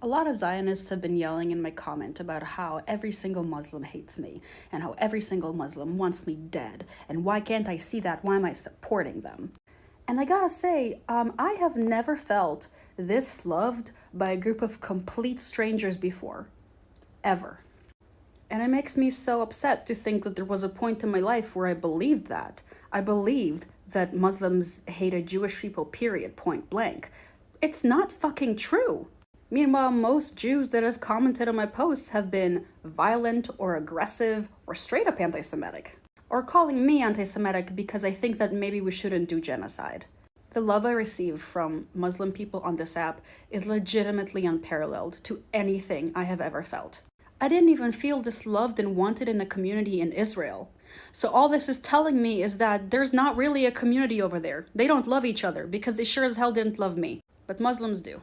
A lot of Zionists have been yelling in my comment about how every single Muslim hates me and how every single Muslim wants me dead, and why can't I see that? Why am I supporting them? And I gotta say, I have never felt this loved by a group of complete strangers before. Ever. And it makes me so upset to think that there was a point in my life where I believed that. I believed that Muslims hated Jewish people, period, point blank. It's not fucking true. Meanwhile, most Jews that have commented on my posts have been violent or aggressive or straight up anti-Semitic. Or calling me anti-Semitic because I think that maybe we shouldn't do genocide. The love I receive from Muslim people on this app is legitimately unparalleled to anything I have ever felt. I didn't even feel this loved and wanted in a community in Israel. So all this is telling me is that there's not really a community over there. They don't love each other because they sure as hell didn't love me. But Muslims do.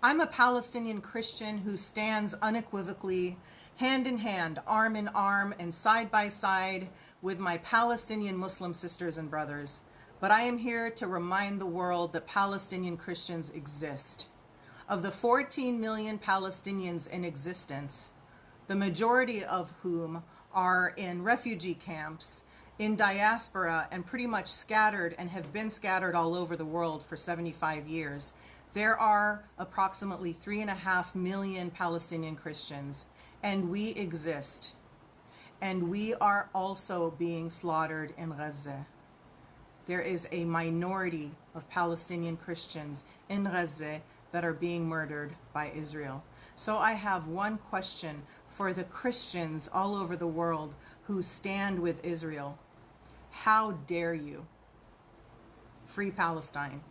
I'm a Palestinian Christian who stands unequivocally, hand in hand, arm in arm, and side by side with my Palestinian Muslim sisters and brothers. But I am here to remind the world that Palestinian Christians exist. Of the 14 million Palestinians in existence, the majority of whom are in refugee camps, in diaspora, and pretty much scattered and have been scattered all over the world for 75 years, there are approximately 3.5 million Palestinian Christians, and we exist. And we are also being slaughtered in Gaza. There is a minority of Palestinian Christians in Gaza that are being murdered by Israel. So I have one question for the Christians all over the world who stand with Israel. How dare you? Free Palestine.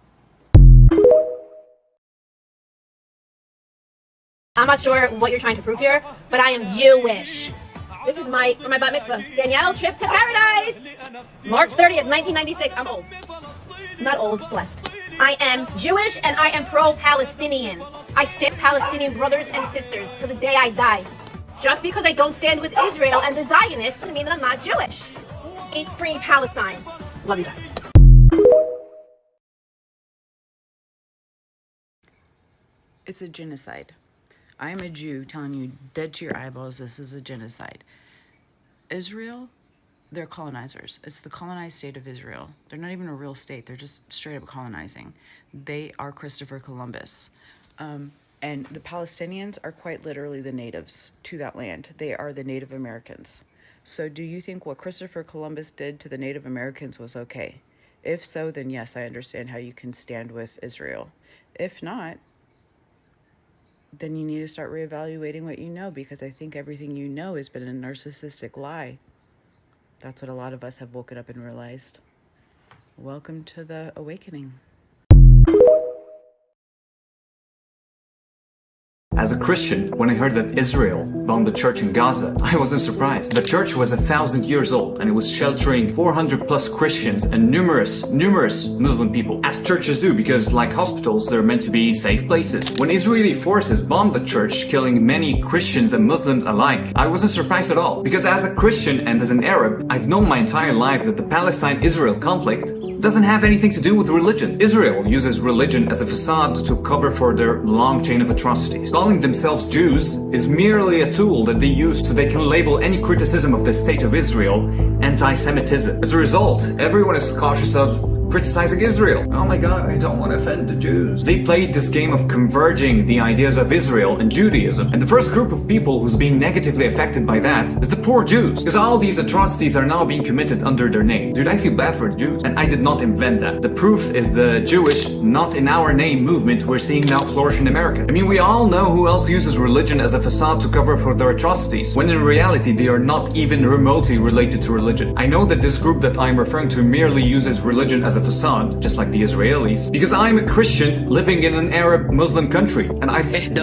I'm not sure what you're trying to prove here, but I am Jewish. This is for my bat mitzvah. Danielle's trip to paradise. March 30th, 1996. I'm old. Not old, blessed. I am Jewish and I am pro-Palestinian. I stand Palestinian brothers and sisters to the day I die. Just because I don't stand with Israel and the Zionists doesn't mean that I'm not Jewish. Eat free Palestine. Love you guys. It's a genocide. I am a Jew telling you dead to your eyeballs, this is a genocide. Israel, they're colonizers. It's the colonized state of Israel. They're not even a real state. They're just straight up colonizing. They are Christopher Columbus. And the Palestinians are quite literally the natives to that land. They are the Native Americans. So do you think what Christopher Columbus did to the Native Americans was okay? If so, then yes, I understand how you can stand with Israel. If not, then you need to start reevaluating what you know, because I think everything you know has been a narcissistic lie. That's what a lot of us have woken up and realized. Welcome to the awakening. As a Christian, when I heard that Israel bombed the church in Gaza, I wasn't surprised. The church was 1,000 years old and it was sheltering 400 plus Christians and numerous Muslim people, as churches do, because like hospitals, they're meant to be safe places. When Israeli forces bombed the church, killing many Christians and Muslims alike, I wasn't surprised at all, because as a Christian and as an Arab, I've known my entire life that the Palestine-Israel conflict doesn't have anything to do with religion. Israel uses religion as a facade to cover for their long chain of atrocities. Calling themselves Jews is merely a tool that they use so they can label any criticism of the state of Israel anti-Semitism. As a result, everyone is cautious of criticizing Israel. Oh my God, I don't want to offend the Jews. They played this game of converging the ideas of Israel and Judaism. And the first group of people who's being negatively affected by that is the poor Jews. Because all these atrocities are now being committed under their name. Dude, I feel bad for the Jews. And I did not invent that. The proof is the Jewish, not in our name movement we're seeing now flourish in America. I mean, we all know who else uses religion as a facade to cover for their atrocities, when in reality they are not even remotely related to religion. I know that this group that I'm referring to merely uses religion as a of Assad, just like the Israelis, because I'm a Christian living in an Arab Muslim country, and I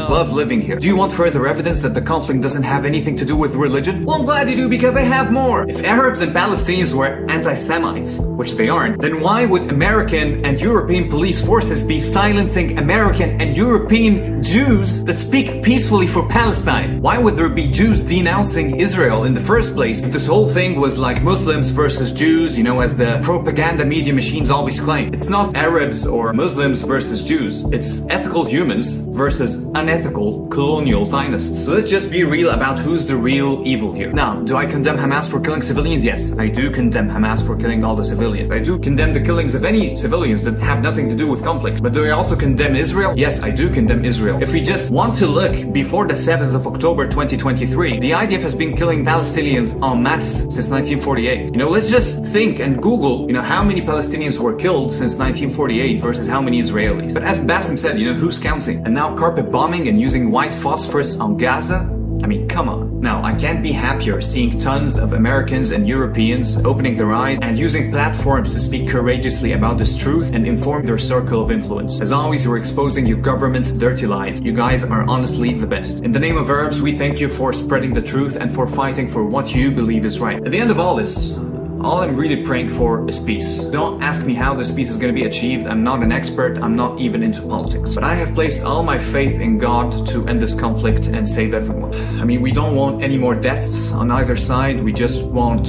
love living here. Do you want further evidence that the conflict doesn't have anything to do with religion? Well, I'm glad you do, because I have more. If Arabs and Palestinians were anti-Semites, which they aren't, then why would American and European police forces be silencing American and European Jews that speak peacefully for Palestine? Why would there be Jews denouncing Israel in the first place if this whole thing was like Muslims versus Jews, you know, as the propaganda media machines always claim? It's not Arabs or Muslims versus Jews. It's ethical humans versus unethical colonial Zionists. So let's just be real about who's the real evil here. Now, do I condemn Hamas for killing civilians? Yes, I do condemn Hamas for killing all the civilians. I do condemn the killings of any civilians that have nothing to do with conflict. But do I also condemn Israel? Yes, I do condemn Israel. If we just want to look before the 7th of October 2023, the IDF has been killing Palestinians en masse since 1948. You know, let's just think and Google, you know, how many Palestinians were killed since 1948 versus how many Israelis. But as Bassem said, you know, who's counting? And now carpet bombing and using white phosphorus on Gaza? I mean, come on. Now, I can't be happier seeing tons of Americans and Europeans opening their eyes and using platforms to speak courageously about this truth and inform their circle of influence. As always, you're exposing your government's dirty lies. You guys are honestly the best. In the name of Arabs, we thank you for spreading the truth and for fighting for what you believe is right. At the end of all this, all I'm really praying for is peace. Don't ask me how this peace is going to be achieved. I'm not an expert. I'm not even into politics. But I have placed all my faith in God to end this conflict and save everyone. I mean, we don't want any more deaths on either side. We just want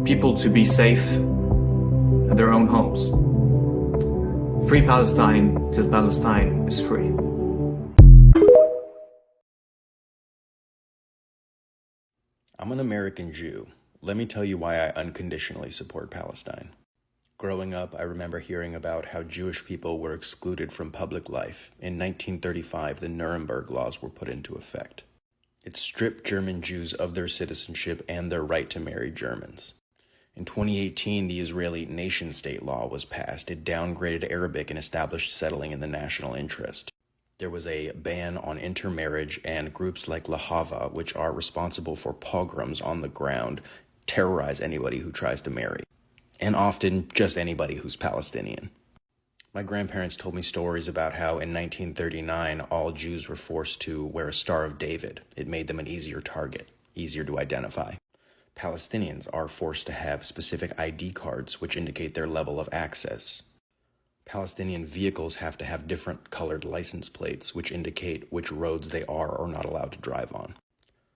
people to be safe at their own homes. Free Palestine till Palestine is free. I'm an American Jew. Let me tell you why I unconditionally support Palestine. Growing up, I remember hearing about how Jewish people were excluded from public life. In 1935, the Nuremberg laws were put into effect. It stripped German Jews of their citizenship and their right to marry Germans. In 2018, the Israeli nation-state law was passed. It downgraded Arabic and established settling in the national interest. There was a ban on intermarriage, and groups like Lahava, which are responsible for pogroms on the ground, terrorize anybody who tries to marry, and often just anybody who's Palestinian. My grandparents told me stories about how in 1939 all Jews were forced to wear a Star of David. It made them an easier target, easier to identify. Palestinians are forced to have specific ID cards which indicate their level of access. Palestinian vehicles have to have different colored license plates which indicate which roads they are or not allowed to drive on.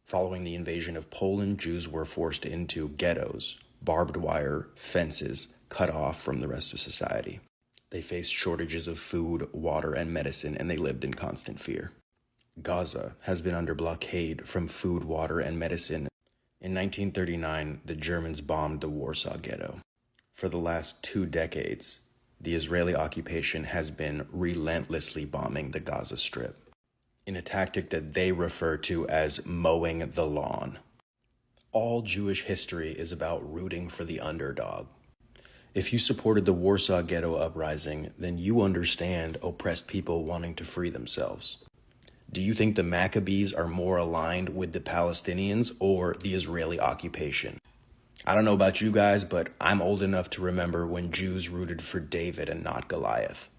Following the invasion of Poland, Jews were forced into ghettos, barbed wire, fences, cut off from the rest of society. They faced shortages of food, water, and medicine, and they lived in constant fear. Gaza has been under blockade from food, water, and medicine. In 1939, the Germans bombed the Warsaw Ghetto. For the last 2 decades, the Israeli occupation has been relentlessly bombing the Gaza Strip, in a tactic that they refer to as mowing the lawn. All Jewish history is about rooting for the underdog. If you supported the Warsaw Ghetto uprising, then you understand oppressed people wanting to free themselves. Do you think the Maccabees are more aligned with the Palestinians or the Israeli occupation? I don't know about you guys, but I'm old enough to remember when Jews rooted for David and not Goliath.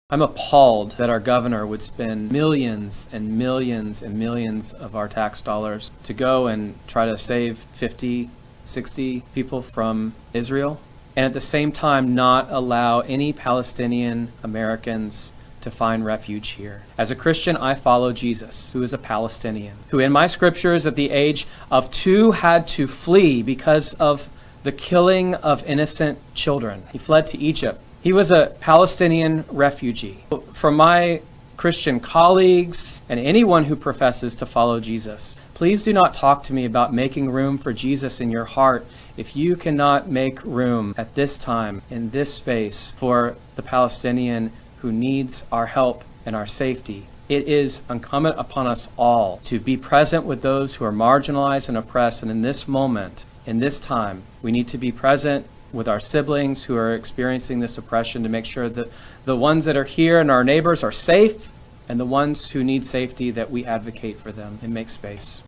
I'm appalled that our governor would spend millions and millions and millions of our tax dollars to go and try to save 50, 60 people from Israel, and at the same time not allow any Palestinian Americans to find refuge here. As a Christian, I follow Jesus, who is a Palestinian, who in my scriptures at the age of 2 had to flee because of the killing of innocent children. He fled to Egypt. He was a Palestinian refugee. From my Christian colleagues and anyone who professes to follow Jesus, please do not talk to me about making room for Jesus in your heart if you cannot make room at this time, in this space, for the Palestinian who needs our help and our safety. It is incumbent upon us all to be present with those who are marginalized and oppressed, and in this moment, in this time, we need to be present with our siblings who are experiencing this oppression to make sure that the ones that are here and our neighbors are safe, and the ones who need safety, that we advocate for them and make space.